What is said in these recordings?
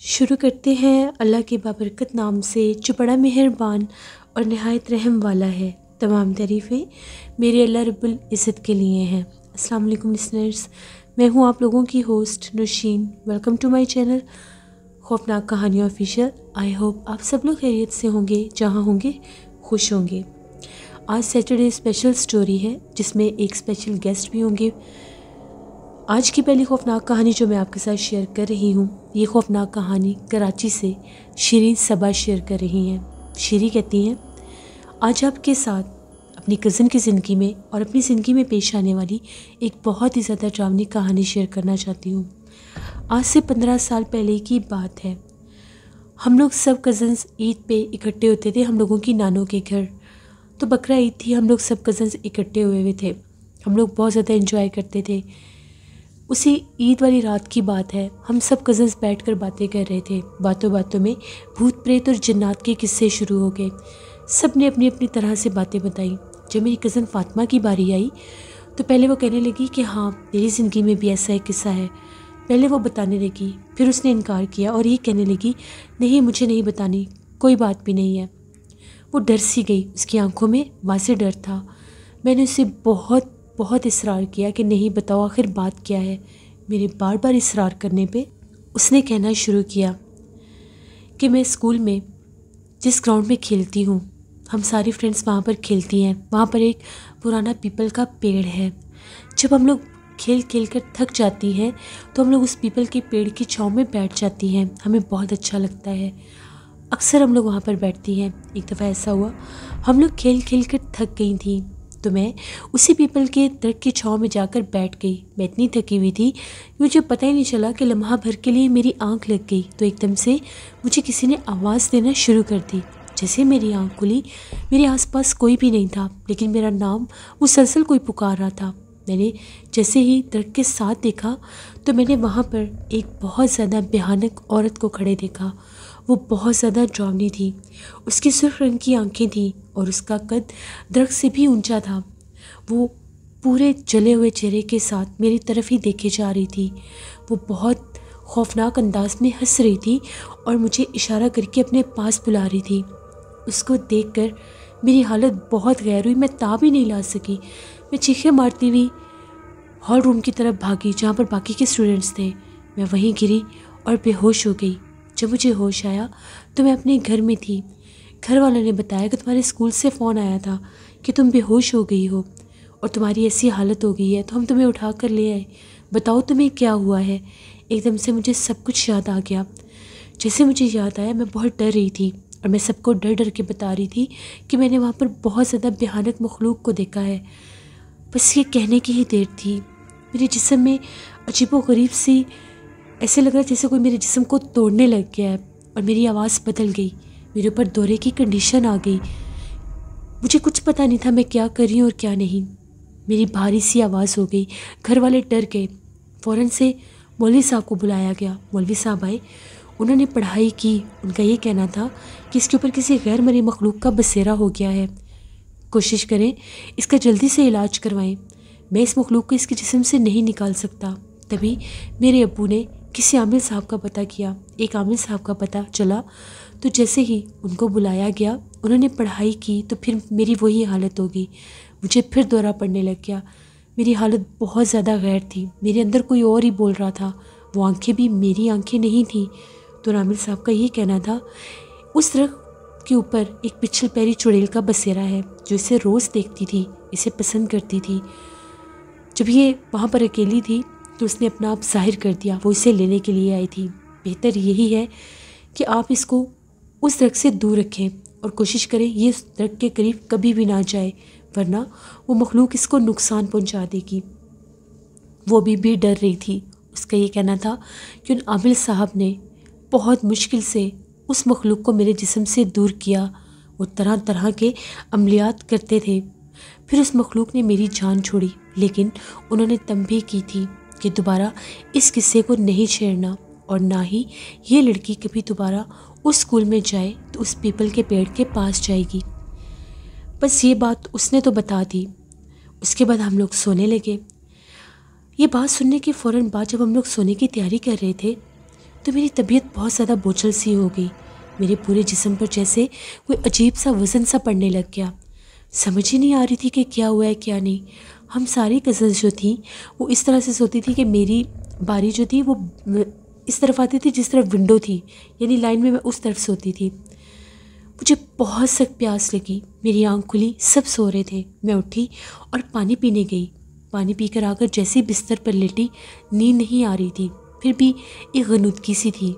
शुरू करते हैं अल्लाह के बाबरकत नाम से जो बड़ा मेहरबान और नहायत रहम वाला है। तमाम तारीफ़ें मेरे अल्लाह रब्बुल इज़्ज़त के लिए हैं। अस्सलाम वालेकुम लिसनर्स, मैं हूँ आप लोगों की host Naushin. Welcome to my channel Khaufnak Kahani official. I hope आप सब लोग खैरियत से होंगे, जहाँ होंगे खुश होंगे। आज सैटरडे स्पेशल स्टोरी है जिसमें एक स्पेशल गेस्ट भी होंगे। आज की पहली खौफनाक कहानी जो मैं आपके साथ शेयर कर रही हूँ, ये खौफनाक कहानी कराची से शीरीन सबा शेयर कर रही हैं। शीरी कहती हैं, आज आपके साथ अपनी कज़न की ज़िंदगी में और अपनी ज़िंदगी में पेश आने वाली एक बहुत ही ज़्यादा डरावनी कहानी शेयर करना चाहती हूँ। आज से 15 साल पहले की बात है। हम लोग सब कज़न्स ईद पे इकट्ठे होते थे हम लोगों की नानों के घर। तो बकरा ईद थी, हम लोग सब कज़न्स इकट्ठे हुए थे। हम लोग बहुत ज़्यादा एंजॉय करते थे। उसी ईद वाली रात की बात है, हम सब कज़न्स बैठकर बातें कर रहे थे। बातों बातों में भूत प्रेत और जिन्नात के किस्से शुरू हो गए। सब ने अपनी अपनी तरह से बातें बताई। जब मेरी कज़न फ़ातिमा की बारी आई तो पहले वो कहने लगी कि हाँ, मेरी ज़िंदगी में भी ऐसा एक किस्सा है। पहले वो बताने लगी, फिर उसने इनकार किया और ये कहने लगी, नहीं मुझे नहीं बतानी, कोई बात भी नहीं है। वो डर सी गई, उसकी आंखों में वाज़े डर था। मैंने उसे बहुत इसरार किया कि नहीं बताओ, आखिर बात क्या है। मेरे बार बार इसरार करने पे उसने कहना शुरू किया कि मैं स्कूल में जिस ग्राउंड में खेलती हूँ, हम सारी फ्रेंड्स वहाँ पर खेलती हैं। वहाँ पर एक पुराना पीपल का पेड़ है। जब हम लोग खेल खेल कर थक जाती हैं तो हम लोग उस पीपल के पेड़ की छाँव में बैठ जाती हैं। हमें बहुत अच्छा लगता है। अक्सर हम लोग वहाँ पर बैठती हैं। एक दफ़ा ऐसा हुआ, हम लोग खेल खेल कर थक गई थी तो मैं उसी पीपल के दरख्त की छाँव में जाकर बैठ गई। मैं इतनी थकी हुई थी कि मुझे पता ही नहीं चला कि लम्हा भर के लिए मेरी आंख लग गई तो एकदम से मुझे किसी ने आवाज़ देना शुरू कर दी। जैसे मेरी आंख खुली, मेरे आसपास कोई भी नहीं था, लेकिन मेरा नाम मुसलसल कोई पुकार रहा था। मैंने जैसे ही दरख्त के साथ देखा तो मैंने वहाँ पर एक बहुत ज़्यादा भयानक औरत को खड़े देखा। वो बहुत ज़्यादा डरावनी थी। उसकी सुर्ख रंग की आंखें थीं और उसका कद दरख्त से भी ऊंचा था। वो पूरे जले हुए चेहरे के साथ मेरी तरफ ही देखे जा रही थी। वो बहुत खौफनाक अंदाज में हंस रही थी और मुझे इशारा करके अपने पास बुला रही थी। उसको देखकर मेरी हालत बहुत गैर हुई। मैं ताब ही नहीं ला सकी। मैं चीखें मारती हुई हॉल रूम की तरफ भागी जहाँ पर बाकी के स्टूडेंट्स थे। मैं वहीं गिरी और बेहोश हो गई। जब मुझे होश आया तो मैं अपने घर में थी। घर वालों ने बताया कि तुम्हारे स्कूल से फ़ोन आया था कि तुम बेहोश हो गई हो और तुम्हारी ऐसी हालत हो गई है, तो हम तुम्हें उठा कर ले आए। बताओ तुम्हें क्या हुआ है। एकदम से मुझे सब कुछ याद आ गया। जैसे मुझे याद आया, मैं बहुत डर रही थी और मैं सबको डर डर के बता रही थी कि मैंने वहाँ पर बहुत ज़्यादा भयानक मखलूक को देखा है। बस ये कहने की ही देर थी। मेरे जिस्म में अजीबोगरीब सी ऐसे लग रहा जैसे कोई मेरे जिस्म को तोड़ने लग गया है और मेरी आवाज़ बदल गई। मेरे ऊपर दौरे की कंडीशन आ गई। मुझे कुछ पता नहीं था मैं क्या कर रही हूँ और क्या नहीं। मेरी भारी सी आवाज़ हो गई। घर वाले डर गए। फ़ौरन से मौलवी साहब को बुलाया गया। मौलवी साहब आए, उन्होंने पढ़ाई की। उनका ये कहना था कि इसके ऊपर किसी गैर मरी मखलूक का बसेरा हो गया है, कोशिश करें इसका जल्दी से इलाज करवाएं। मैं इस मखलूक को इसके जिस्म से नहीं निकाल सकता। तभी मेरे अब्बू ने किसी आमिर साहब का पता किया। एक आमिर साहब का पता चला तो जैसे ही उनको बुलाया गया, उन्होंने पढ़ाई की तो फिर मेरी वही हालत हो गई। मुझे फिर दौरा पड़ने लग गया। मेरी हालत बहुत ज़्यादा गैर थी। मेरे अंदर कोई और ही बोल रहा था। वो आंखें भी मेरी आंखें नहीं थी। तो आमिर साहब का ये कहना था, उस दरख्त के ऊपर एक पिछल पैरी चुड़ैल का बसेरा है जो इसे रोज़ देखती थी, इसे पसंद करती थी। जब ये वहाँ पर अकेली थी तो उसने अपना आप जाहिर कर दिया, वो इसे लेने के लिए आई थी। बेहतर यही है कि आप इसको उस दरख्त से दूर रखें और कोशिश करें ये उस दरख्त के करीब कभी भी ना जाए, वरना वो मखलूक इसको नुकसान पहुँचा देगी। वो भी डर रही थी। उसका ये कहना था कि उन आमिर साहब ने बहुत मुश्किल से उस मखलूक को मेरे जिस्म से दूर किया। वो तरह तरह के अमलियात करते थे। फिर उस मखलूक ने मेरी जान छोड़ी, लेकिन उन्होंने तंबीह की थी कि दोबारा इस किस्से को नहीं छेड़ना और ना ही ये लड़की कभी दोबारा उस स्कूल में जाए तो उस पीपल के पेड़ के पास जाएगी। बस ये बात उसने तो बता दी। उसके बाद हम लोग सोने लगे। ये बात सुनने के फ़ौरन बाद जब हम लोग सोने की तैयारी कर रहे थे तो मेरी तबीयत बहुत ज़्यादा बोझल सी हो गई। मेरे पूरे जिस्म पर जैसे कोई अजीब सा वज़न सा पड़ने लग गया। समझ ही नहीं आ रही थी कि क्या हुआ है क्या नहीं। हम सारी कज़न्स जो थी वो इस तरह से सोती थी कि मेरी बारी जो थी वो इस तरफ आती थी जिस तरफ विंडो थी, यानी लाइन में मैं उस तरफ सोती थी। मुझे बहुत सख्त प्यास लगी, मेरी आँख खुली, सब सो रहे थे। मैं उठी और पानी पीने गई। पानी पीकर आकर जैसे ही बिस्तर पर लेटी, नींद नहीं आ रही थी, फिर भी एक गनुदगी सी थी।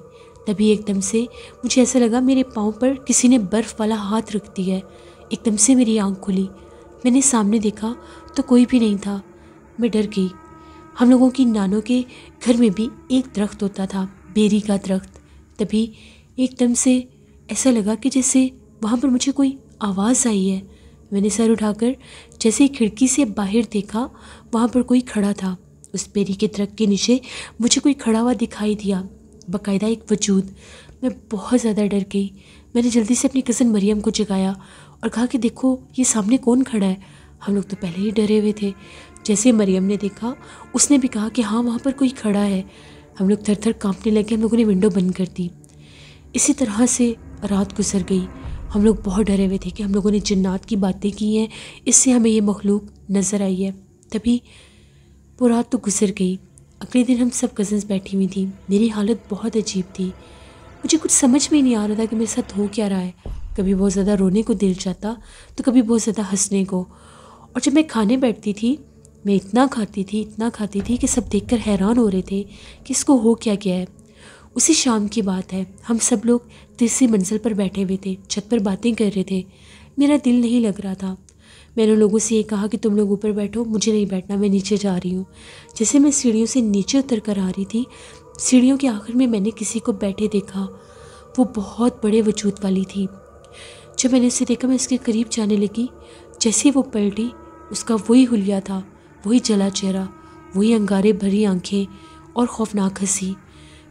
तभी एकदम से मुझे ऐसा लगा मेरे पाँव पर किसी ने बर्फ़ वाला हाथ रख दिया है। एकदम से मेरी आँख खुली, मैंने सामने देखा तो कोई भी नहीं था। मैं डर गई। हम लोगों की नानों के घर में भी एक दरख्त होता था, बेरी का दरख्त। तभी एकदम से ऐसा लगा कि जैसे वहाँ पर मुझे कोई आवाज़ आई है। मैंने सर उठाकर जैसे ही खिड़की से बाहर देखा, वहाँ पर कोई खड़ा था। उस बेरी के दरख्त के नीचे मुझे कोई खड़ा हुआ दिखाई दिया, बाकायदा एक वजूद। मैं बहुत ज़्यादा डर गई। मैंने जल्दी से अपनी कज़न मरियम को जगाया और कहा कि देखो ये सामने कौन खड़ा है। हम लोग तो पहले ही डरे हुए थे। जैसे मरियम ने देखा, उसने भी कहा कि हाँ वहाँ पर कोई खड़ा है। हम लोग थर थर काँपने लगे। हम लोगों ने विंडो बंद कर दी। इसी तरह से रात गुजर गई। हम लोग बहुत डरे हुए थे कि हम लोगों ने जिन्नात की बातें की हैं, इससे हमें ये मखलूक नज़र आई है। तभी वो रात तो गुजर गई। अगले दिन हम सब कज़न्स बैठी हुई थी। मेरी हालत बहुत अजीब थी। मुझे कुछ समझ में नहीं आ रहा था कि मेरे साथ हो क्या रहा है। कभी बहुत ज़्यादा रोने को दिल चाहता तो कभी बहुत ज़्यादा हंसने को। और जब मैं खाने बैठती थी, मैं इतना खाती थी कि सब देखकर हैरान हो रहे थे कि इसको हो क्या गया है। उसी शाम की बात है, हम सब लोग तीसरी मंजिल पर बैठे हुए थे, छत पर बातें कर रहे थे। मेरा दिल नहीं लग रहा था। मैंने लोगों से ये कहा कि तुम लोग ऊपर बैठो, मुझे नहीं बैठना, मैं नीचे जा रही हूँ। जैसे मैं सीढ़ियों से नीचे उतर कर आ रही थी, सीढ़ियों के आखिर में मैंने किसी को बैठे देखा। वो बहुत बड़े वजूद वाली थी। जब मैंने उसे देखा, मैं उसके करीब जाने लगी। जैसे ही वो पलटी, उसका वही हुलिया था, वही जला चेहरा, वही अंगारे भरी आंखें और खौफनाक हंसी।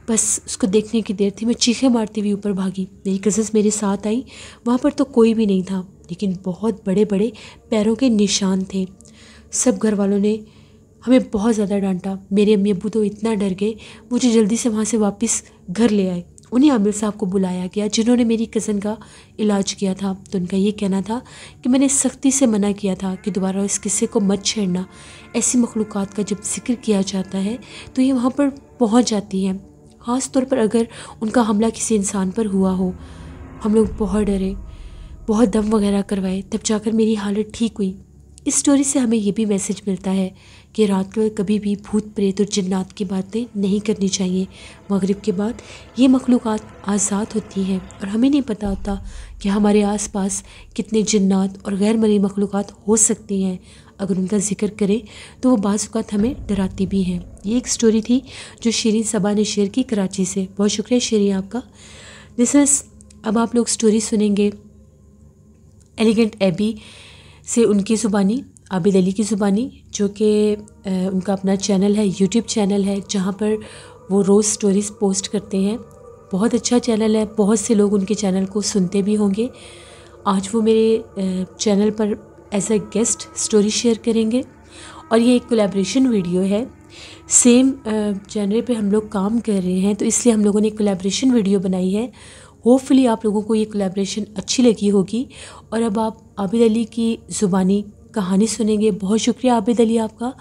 बस उसको देखने की देर थी। मैं चीखें मारती हुई ऊपर भागी। मेरी कज़न्स मेरे साथ आई। वहाँ पर तो कोई भी नहीं था, लेकिन बहुत बड़े बड़े पैरों के निशान थे। सब घर वालों ने हमें बहुत ज़्यादा डांटा। मेरे अम्मी अब्बू तो इतना डर गए, मुझे जल्दी से वहाँ से वापस घर ले आए। उन्हीं आमिर साहब को बुलाया गया जिन्होंने मेरी कज़न का इलाज किया था। तो उनका ये कहना था कि मैंने सख्ती से मना किया था कि दोबारा इस किस्से को मत छेड़ना। ऐसी मखलूक़ात का जब जिक्र किया जाता है तो ये वहाँ पर पहुँच जाती हैं, ख़ास तौर पर अगर उनका हमला किसी इंसान पर हुआ हो। हम लोग बहुत डरे, बहुत दम वगैरह करवाए, तब जाकर मेरी हालत ठीक हुई। इस स्टोरी से हमें ये भी मैसेज मिलता है कि रात को कभी भी भूत प्रेत और जिन्नात की बातें नहीं करनी चाहिए। मगरिब के बाद ये मखलूक़ात आज़ाद होती हैं और हमें नहीं पता होता कि हमारे आसपास कितने जिन्नात और गैर मरी मखलूक़ात हो सकती हैं। अगर उनका जिक्र करें तो वो बाज़ औक़ात हमें डराती भी हैं। ये एक स्टोरी थी जो शीरीन सबा ने शेयर की कराची से। बहुत शुक्रिया शीरीन आपका। लिसनर्स, अब आप लोग स्टोरी सुनेंगे एलिगेंट एबी से, उनकी ज़ुबानी, आबिद अली की ज़ुबानी, जो कि उनका अपना चैनल है, यूट्यूब चैनल है, जहाँ पर वो रोज़ स्टोरीज़ पोस्ट करते हैं। बहुत अच्छा चैनल है, बहुत से लोग उनके चैनल को सुनते भी होंगे। आज वो मेरे चैनल पर as a guest story share करेंगे और ये एक कोलैबोरेशन वीडियो है। सेम चैनल पे हम लोग काम कर रहे हैं, तो इसलिए हम लोगों ने कोलैबोरेशन वीडियो बनाई है। होपफुली आप लोगों को ये कोलैबोरेशन अच्छी लगी होगी। और अब आप आबिद अली की ज़ुबानी कहानी सुनेंगे। बहुत शुक्रिया आबिद अली आपका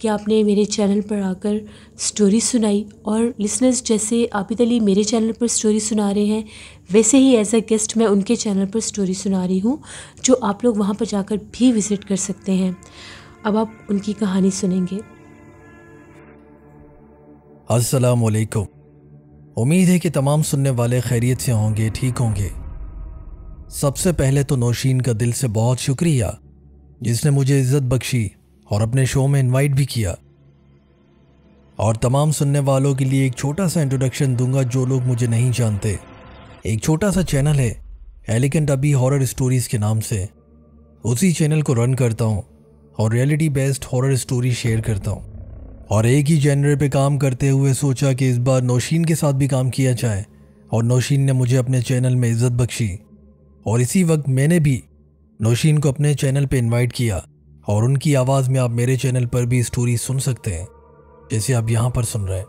कि आपने मेरे चैनल पर आकर स्टोरी सुनाई। और लिसनर्स, जैसे आबिद अली मेरे चैनल पर स्टोरी सुना रहे हैं, वैसे ही एज अ गेस्ट मैं उनके चैनल पर स्टोरी सुना रही हूँ, जो आप लोग वहाँ पर जाकर भी विज़िट कर सकते हैं। अब आप उनकी कहानी सुनेंगे। अस्सलाम वालेकुम। उम्मीद है कि तमाम सुनने वाले खैरियत से होंगे, ठीक होंगे। सबसे पहले तो नौशीन का दिल से बहुत शुक्रिया जिसने मुझे इज़्ज़त बख्शी और अपने शो में इनवाइट भी किया। और तमाम सुनने वालों के लिए एक छोटा सा इंट्रोडक्शन दूंगा जो लोग मुझे नहीं जानते। एक छोटा सा चैनल है एलिगेंट एबी हॉरर स्टोरीज़ के नाम से। उसी चैनल को रन करता हूँ और reality based horror story share करता हूँ। और एक ही जेनर पे काम करते हुए सोचा कि इस बार नौशीन के साथ भी काम किया जाए, और नौशीन ने मुझे अपने चैनल में इज़्ज़त बख्शी। और इसी वक्त मैंने भी नौशीन को अपने चैनल पे इनवाइट किया और उनकी आवाज़ में आप मेरे चैनल पर भी स्टोरी सुन सकते हैं, जैसे आप यहाँ पर सुन रहे हैं।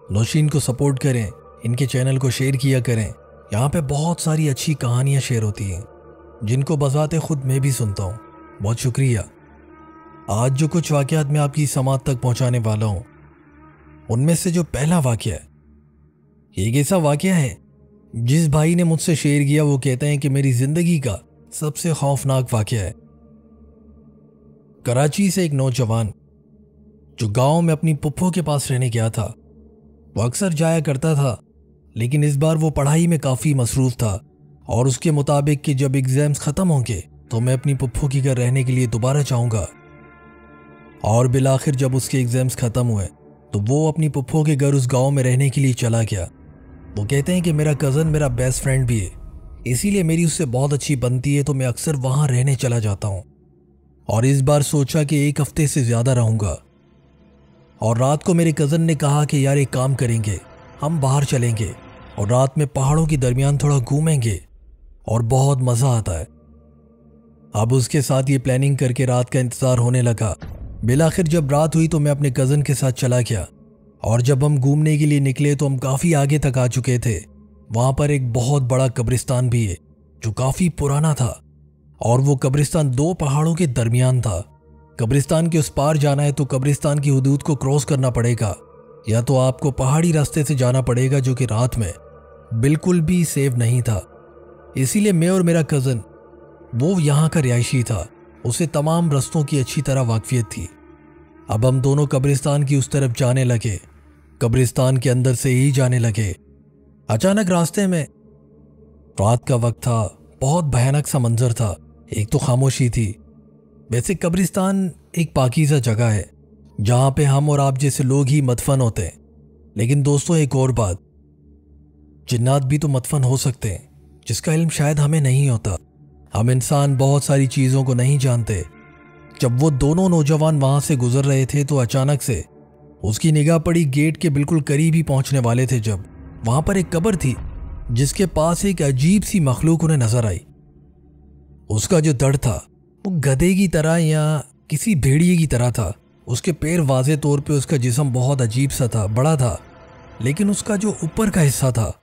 नौशीन को सपोर्ट करें, इनके चैनल को शेयर किया करें। यहाँ पे बहुत सारी अच्छी कहानियाँ शेयर होती हैं जिनको बजाते खुद मैं भी सुनता हूँ। बहुत शुक्रिया। आज जो कुछ वाक़यात मैं आपकी समात तक पहुँचाने वाला हूँ, उनमें से जो पहला वाक़या है, एक ऐसा वाक़या है जिस भाई ने मुझसे शेयर किया। वो कहते हैं कि मेरी ज़िंदगी का सबसे खौफनाक वाक़या है। कराची से एक नौजवान जो गांव में अपनी पुप्पो के पास रहने गया था, वो अक्सर जाया करता था, लेकिन इस बार वो पढ़ाई में काफ़ी मसरूफ़ था और उसके मुताबिक कि जब एग्ज़ाम्स ख़त्म होंगे तो मैं अपनी पुप्पो के घर रहने के लिए दोबारा जाऊंगा। और बिलाखिर जब उसके एग्ज़ाम्स ख़त्म हुए तो वो अपनी पुप्पो के घर उस गांव में रहने के लिए चला गया। वो कहते हैं कि मेरा कज़न मेरा बेस्ट फ्रेंड भी है, इसीलिए मेरी उससे बहुत अच्छी बनती है, तो मैं अक्सर वहाँ रहने चला जाता हूँ। और इस बार सोचा कि 1 हफ्ते से ज़्यादा रहूँगा। और रात को मेरे कज़न ने कहा कि यार एक काम करेंगे, हम बाहर चलेंगे और रात में पहाड़ों के दरमियान थोड़ा घूमेंगे और बहुत मज़ा आता है। अब उसके साथ ये प्लानिंग करके रात का इंतज़ार होने लगा। बिलाखिर जब रात हुई तो मैं अपने कज़न के साथ चला गया और जब हम घूमने के लिए निकले तो हम काफ़ी आगे तक आ चुके थे। वहाँ पर एक बहुत बड़ा कब्रिस्तान भी है जो काफ़ी पुराना था और वो कब्रिस्तान 2 पहाड़ों के दरमियान था। कब्रिस्तान के उस पार जाना है तो कब्रिस्तान की हदूद को क्रॉस करना पड़ेगा, या तो आपको पहाड़ी रास्ते से जाना पड़ेगा जो कि रात में बिल्कुल भी सेफ नहीं था। इसीलिए मैं और मेरा कज़न, वो यहाँ का रिहायशी था, उसे तमाम रास्तों की अच्छी तरह वाकफियत थी। अब हम दोनों कब्रिस्तान की उस तरफ जाने लगे, कब्रिस्तान के अंदर से ही जाने लगे। अचानक रास्ते में, रात का वक्त था, बहुत भयानक सा मंजर था। एक तो खामोशी थी। वैसे कब्रिस्तान एक पाकीज़ा जगह है जहाँ पे हम और आप जैसे लोग ही मदफन होते हैं, लेकिन दोस्तों एक और बात, जिन्नात भी तो मदफन हो सकते हैं जिसका इल्म शायद हमें नहीं होता। हम इंसान बहुत सारी चीज़ों को नहीं जानते। जब वो दोनों नौजवान वहाँ से गुजर रहे थे तो अचानक से उसकी निगाह पड़ी गेट के बिल्कुल करीब ही पहुँचने वाले थे जब वहाँ पर एक कब्र थी जिसके पास एक अजीब सी मखलूक उन्हें नजर आई। उसका जो धड़ था वो गधे की तरह या किसी भेड़िए की तरह था। उसके पैर वाज़े तौर पे, उसका जिस्म बहुत अजीब सा था, बड़ा था, लेकिन उसका जो ऊपर का हिस्सा था,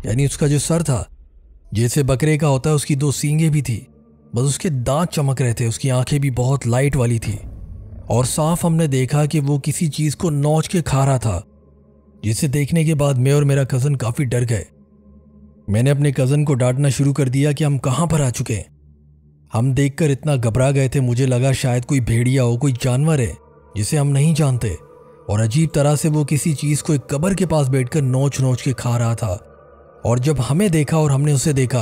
यानी उसका जो सर था, जैसे बकरे का होता है, उसकी 2 सींगें भी थी, बस उसके दांत चमक रहे थे। उसकी आंखें भी बहुत लाइट वाली थी और साफ हमने देखा कि वो किसी चीज़ को नोच के खा रहा था, जिसे देखने के बाद मैं और मेरा कज़न काफ़ी डर गए। मैंने अपने कज़न को डांटना शुरू कर दिया कि हम कहाँ पर आ चुके हैं। हम देखकर इतना घबरा गए थे, मुझे लगा शायद कोई भेड़िया हो, कोई जानवर है जिसे हम नहीं जानते, और अजीब तरह से वो किसी चीज़ को एक कब्र के पास बैठकर नोच नोच के खा रहा था। और जब हमें देखा और हमने उसे देखा,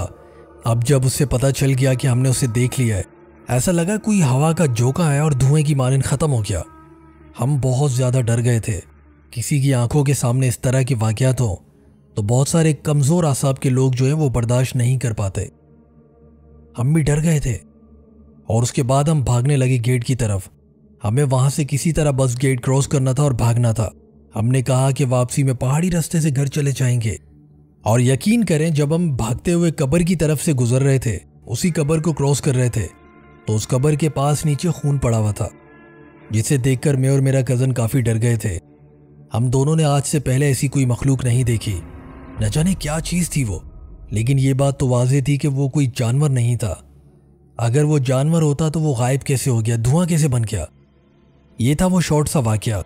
अब जब उसे पता चल गया कि हमने उसे देख लिया है, ऐसा लगा कोई हवा का झोंका आया और धुएं की मानन ख़त्म हो गया। हम बहुत ज़्यादा डर गए थे। किसी की आंखों के सामने इस तरह के वाक़यात हों तो बहुत सारे कमज़ोर आसाब के लोग जो हैं वो बर्दाश्त नहीं कर पाते। हम भी डर गए थे और उसके बाद हम भागने लगे गेट की तरफ। हमें वहाँ से किसी तरह बस गेट क्रॉस करना था और भागना था। हमने कहा कि वापसी में पहाड़ी रास्ते से घर चले जाएंगे। और यकीन करें, जब हम भागते हुए कब्र की तरफ से गुजर रहे थे, उसी कब्र को क्रॉस कर रहे थे, तो उस कब्र के पास नीचे खून पड़ा हुआ था, जिसे देखकर मैं और मेरा कज़न काफ़ी डर गए थे। हम दोनों ने आज से पहले ऐसी कोई मखलूक नहीं देखी। न जाने क्या चीज़ थी वो, लेकिन ये बात तो वाज़ेह थी कि वो कोई जानवर नहीं था। अगर वो जानवर होता तो वो गायब कैसे हो गया, धुआं कैसे बन गया। ये था वो शॉर्ट सा वाक़या।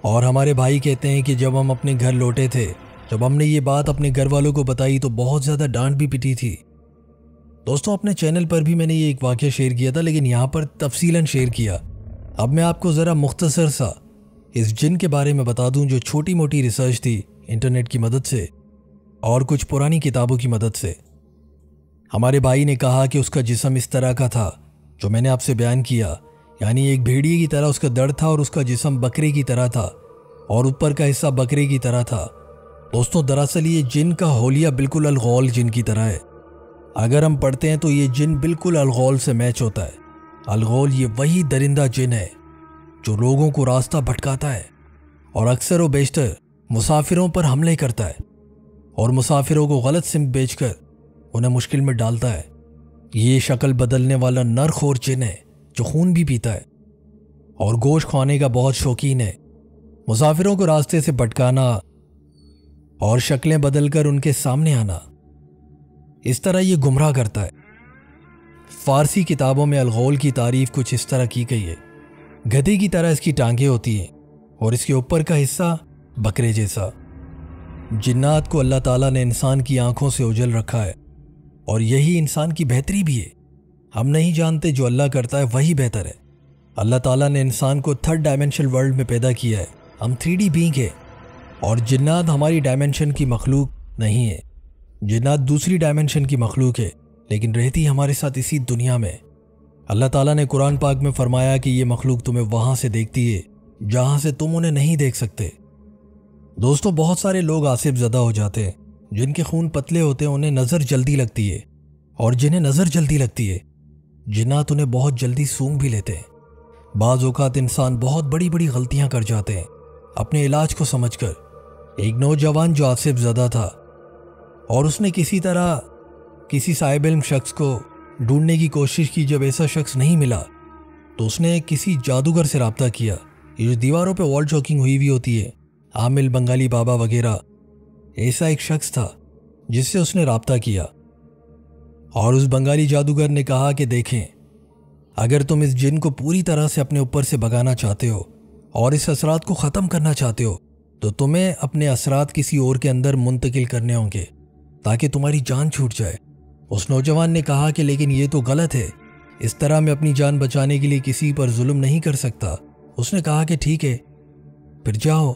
और हमारे भाई कहते हैं कि जब हम अपने घर लौटे थे, जब हमने ये बात अपने घर वालों को बताई तो बहुत ज़्यादा डांट भी पिटी थी। दोस्तों, अपने चैनल पर भी मैंने ये एक वाक़या शेयर किया था, लेकिन यहाँ पर तफसीलन शेयर किया। अब मैं आपको ज़रा मुख्तसर सा इस जिन के बारे में बता दूं, जो छोटी मोटी रिसर्च थी इंटरनेट की मदद से और कुछ पुरानी किताबों की मदद से। हमारे भाई ने कहा कि उसका जिस्म इस तरह का था जो मैंने आपसे बयान किया, यानी एक भेड़िए की तरह उसका दर्द था और उसका जिस्म बकरे की तरह था और ऊपर का हिस्सा बकरे की तरह था। दोस्तों, दरअसल ये जिन का होलिया बिल्कुल अलगौल जिन की तरह है। अगर हम पढ़ते हैं तो ये जिन बिल्कुल अलगौल से मैच होता है। अलगौल ये वही दरिंदा जिन है जो लोगों को रास्ता भटकाता है और अक्सर व बेशतर मुसाफिरों पर हमले करता है और मुसाफिरों को गलत सिमत बेचकर उन्हें मुश्किल में डालता है। ये शक्ल बदलने वाला नरखोर जिन है जो खून भी पीता है और गोश्त खाने का बहुत शौकीन है। मुसाफिरों को रास्ते से भटकाना और शक्लें बदलकर उनके सामने आना। इस तरह ये गुमराह करता है। फारसी किताबों में अलगौल की तारीफ कुछ इस तरह की गई है। गधे की तरह इसकी टांगें होती हैं और इसके ऊपर का हिस्सा बकरे जैसा। जिन्नात को अल्लाह ताला ने इंसान की आंखों से उजल रखा है और यही इंसान की बेहतरी भी है। हम नहीं जानते, जो अल्लाह करता है वही बेहतर है। अल्लाह ताला ने इंसान को थर्ड डायमेंशनल वर्ल्ड में पैदा किया है। हम 3D बीइंग है और जिन्नात हमारी डायमेंशन की मखलूक नहीं है। जिन्नात दूसरी डायमेंशन की मखलूक है, लेकिन रहती हमारे साथ इसी दुनिया में। अल्लाह ताला ने कुरान पाक में फरमाया कि ये मखलूक तुम्हें वहाँ से देखती है जहाँ से तुम उन्हें नहीं देख सकते। दोस्तों, बहुत सारे लोग आसिफ ज़दा हो जाते हैं। जिनके खून पतले होते हैं उन्हें नज़र जल्दी लगती है, और जिन्हें नज़र जल्दी लगती है जिन्नात उन्हें बहुत जल्दी सूंघ भी लेते हैं। बाज़ औक़ात इंसान बहुत बड़ी बड़ी गलतियाँ कर जाते हैं अपने इलाज को समझकर। एक नौजवान जो आसिफ ज़दा था और उसने किसी तरह किसी साहिब इल्म शख्स को ढूंढने की कोशिश की। जब ऐसा शख्स नहीं मिला तो उसने किसी जादूगर से रब्ता किया। ये जो दीवारों पे वॉल चॉकिंग हुई हुई होती है, आमिल बंगाली बाबा वगैरह, ऐसा एक शख्स था जिससे उसने रब्ता किया। और उस बंगाली जादूगर ने कहा कि देखें, अगर तुम इस जिन को पूरी तरह से अपने ऊपर से भगाना चाहते हो और इस असरात को ख़त्म करना चाहते हो तो तुम्हें अपने असरात किसी और के अंदर मुंतकिल करने होंगे ताकि तुम्हारी जान छूट जाए। उस नौजवान ने कहा कि लेकिन ये तो गलत है, इस तरह मैं अपनी जान बचाने के लिए किसी पर जुल्म नहीं कर सकता। उसने कहा कि ठीक है, फिर जाओ।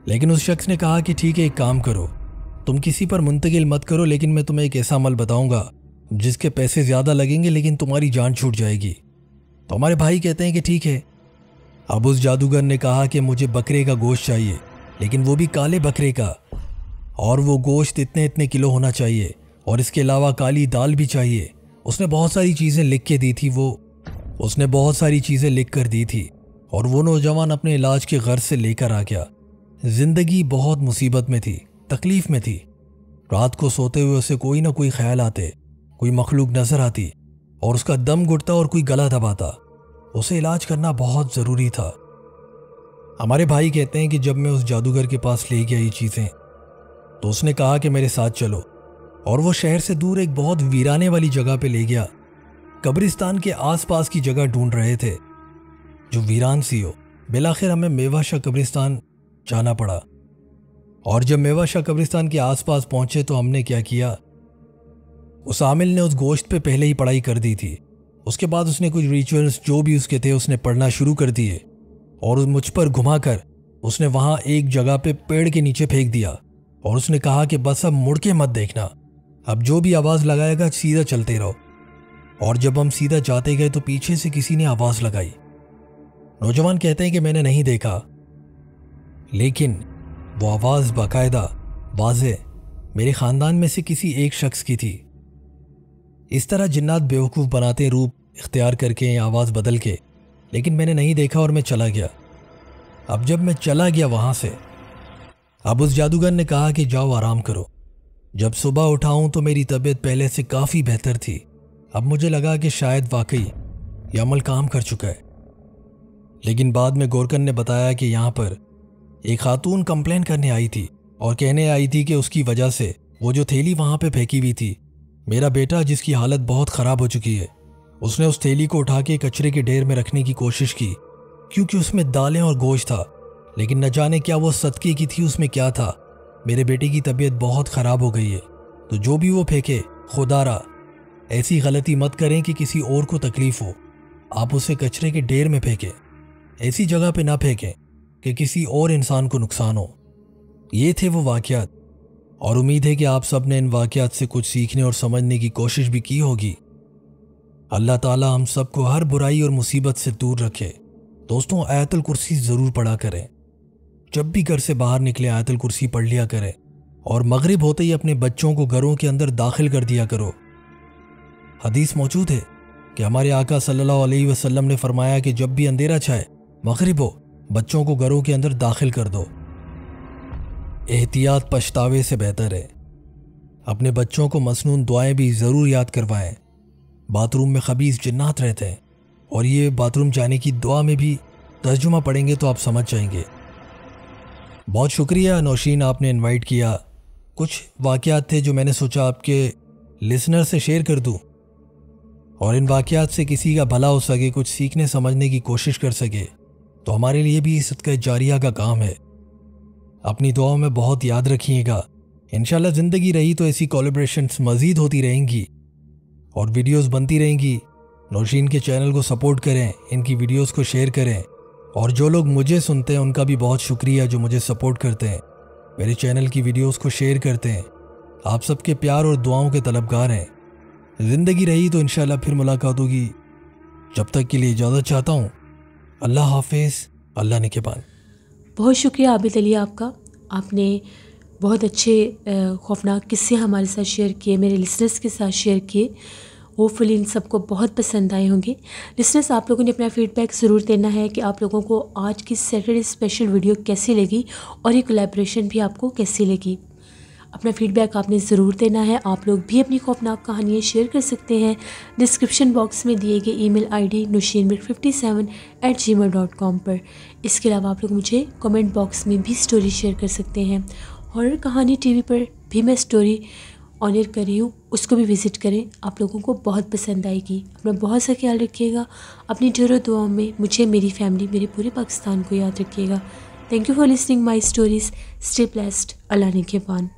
लेकिन उस शख्स ने कहा कि ठीक है, एक काम करो, तुम किसी पर मुंतकिल मत करो, लेकिन मैं तुम्हें एक ऐसा अमल बताऊंगा जिसके पैसे ज़्यादा लगेंगे लेकिन तुम्हारी जान छूट जाएगी। तो हमारे भाई कहते हैं कि ठीक है। अब उस जादूगर ने कहा कि मुझे बकरे का गोश्त चाहिए, लेकिन वो भी काले बकरे का, और वो गोश्त इतने इतने किलो होना चाहिए, और इसके अलावा काली दाल भी चाहिए। उसने बहुत सारी चीज़ें लिख के दी थी। उसने बहुत सारी चीज़ें लिख कर दी थी और वो नौजवान अपने इलाज के गर्ज से लेकर आ गया। ज़िंदगी बहुत मुसीबत में थी, तकलीफ़ में थी। रात को सोते हुए उसे कोई ना कोई ख्याल आते, कोई मखलूक नज़र आती और उसका दम घुटता और कोई गला दबाता। उसे इलाज करना बहुत ज़रूरी था। हमारे भाई कहते हैं कि जब मैं उस जादूगर के पास ले गया ये चीज़ें, तो उसने कहा कि मेरे साथ चलो, और वो शहर से दूर एक बहुत वीराने वाली जगह पे ले गया। कब्रिस्तान के आसपास की जगह ढूंढ रहे थे जो वीरान सी हो। बिलाखिर हमें मेवा शाह कब्रिस्तान जाना पड़ा, और जब मेवा शाह कब्रिस्तान के आसपास पहुंचे तो हमने क्या किया, उस आमिल ने उस गोश्त पे पहले ही पढ़ाई कर दी थी। उसके बाद उसने कुछ रिचुअल्स जो भी उसके थे उसने पढ़ना शुरू कर दिए, और मुझ पर घुमाकर उसने वहाँ एक जगह पे पेड़ के नीचे फेंक दिया, और उसने कहा कि बस अब मुड़ के मत देखना, अब जो भी आवाज़ लगाएगा सीधा चलते रहो। और जब हम सीधा जाते गए तो पीछे से किसी ने आवाज़ लगाई। नौजवान कहते हैं कि मैंने नहीं देखा, लेकिन वो आवाज़ बाकायदा वाज़े मेरे ख़ानदान में से किसी एक शख्स की थी। इस तरह जिन्नात बेवकूफ़ बनाते रूप इख्तियार करके, आवाज़ बदल के, लेकिन मैंने नहीं देखा और मैं चला गया। अब जब मैं चला गया वहाँ से, अब उस जादूगर ने कहा कि जाओ आराम करो। जब सुबह उठाऊं तो मेरी तबीयत पहले से काफ़ी बेहतर थी। अब मुझे लगा कि शायद वाकई ये अमल काम कर चुका है। लेकिन बाद में गोरकन ने बताया कि यहाँ पर एक खातून कंप्लेन करने आई थी और कहने आई थी कि उसकी वजह से वो जो थैली वहाँ पे फेंकी हुई थी, मेरा बेटा जिसकी हालत बहुत ख़राब हो चुकी है, उसने उस थैली को उठा के कचरे के ढेर में रखने की कोशिश की, क्योंकि उसमें दालें और गोश्त था। लेकिन न जाने क्या वो सदके की थी, उसमें क्या था। मेरे बेटे की तबीयत बहुत ख़राब हो गई है, तो जो भी वो फेंके, खुदारा ऐसी गलती मत करें कि किसी और को तकलीफ़ हो। आप उसे कचरे के ढेर में फेंकें, ऐसी जगह पे ना फेंकें कि किसी और इंसान को नुकसान हो। ये थे वो वाक़यात, और उम्मीद है कि आप सब ने इन वाक़यात से कुछ सीखने और समझने की कोशिश भी की होगी। अल्लाह ताला हम सबको हर बुराई और मुसीबत से दूर रखे। दोस्तों, आयतुल कुर्सी ज़रूर पढ़ा करें। जब भी घर से बाहर निकले आयतुल कुर्सी पढ़ लिया करें, और मगरिब होते ही अपने बच्चों को घरों के अंदर दाखिल कर दिया करो। हदीस मौजूद है कि हमारे आका सल्लल्लाहु अलैहि वसल्लम ने फरमाया कि जब भी अंधेरा छाए, मगरिब हो, बच्चों को घरों के अंदर दाखिल कर दो। एहतियात पछतावे से बेहतर है। अपने बच्चों को मसनून दुआएं भी ज़रूर याद करवाएं। बाथरूम में खबीस जिन्नात रहते हैं, और ये बाथरूम जाने की दुआ में भी तर्जुमा पढ़ेंगे तो आप समझ जाएंगे। बहुत शुक्रिया नौशीन, आपने इनवाइट किया कुछ वाक़यात थे जो मैंने सोचा आपके लिसनर से शेयर कर दूं और इन वाक़यात से किसी का भला हो सके, कुछ सीखने समझने की कोशिश कर सके, तो हमारे लिए भी सदका जारिया का काम है। अपनी दुआओं में बहुत याद रखिएगा। इंशाल्लाह ज़िंदगी रही तो ऐसी कोलैबोरेशंस मज़ीद होती रहेंगी और वीडियोस बनती रहेंगी। नौशीन के चैनल को सपोर्ट करें, इनकी वीडियोस को शेयर करें, और जो लोग मुझे सुनते हैं उनका भी बहुत शुक्रिया जो मुझे सपोर्ट करते हैं, मेरे चैनल की वीडियोस को शेयर करते हैं। आप सबके प्यार और दुआओं के तलबगार हैं। ज़िंदगी रही तो इंशाल्लाह फिर मुलाकात होगी। जब तक के लिए इजाज़त चाहता हूँ। अल्लाह हाफिज़, अल्लाह निगहबान। बहुत शुक्रिया आबिद अली आपका। आपने बहुत अच्छे खौफनाक किस्से हमारे साथ शेयर किए, मेरे लिसनर्स के साथ शेयर किए। होपफुली इन सबको बहुत पसंद आए होंगे। लिसनर्स, आप लोगों ने अपना फ़ीडबैक ज़रूर देना है कि आप लोगों को आज की सैटरडे स्पेशल वीडियो कैसी लगी और ये कोलैबोरेशन भी आपको कैसी लगी। अपना फ़ीडबैक आपने ज़रूर देना है। आप लोग भी अपनी खौफनाक कहानियाँ शेयर कर सकते हैं डिस्क्रिप्शन बॉक्स में दिए गए ईमेल आईडी nushinmir57@gmail.com पर। इसके अलावा आप लोग मुझे कमेंट बॉक्स में भी स्टोरी शेयर कर सकते हैं। हॉरर कहानी टीवी पर भी मैं स्टोरी ऑन एयर कर रही हूँ, उसको भी विज़िट करें, आप लोगों को बहुत पसंद आएगी। अपना बहुत सा ख्याल रखिएगा। अपनी ढेरों दुआओं में मुझे, मेरी फैमिली, मेरे पूरे पाकिस्तान को याद रखिएगा। Thank you for listening my stories. Stay blessed. Allah निगहबान।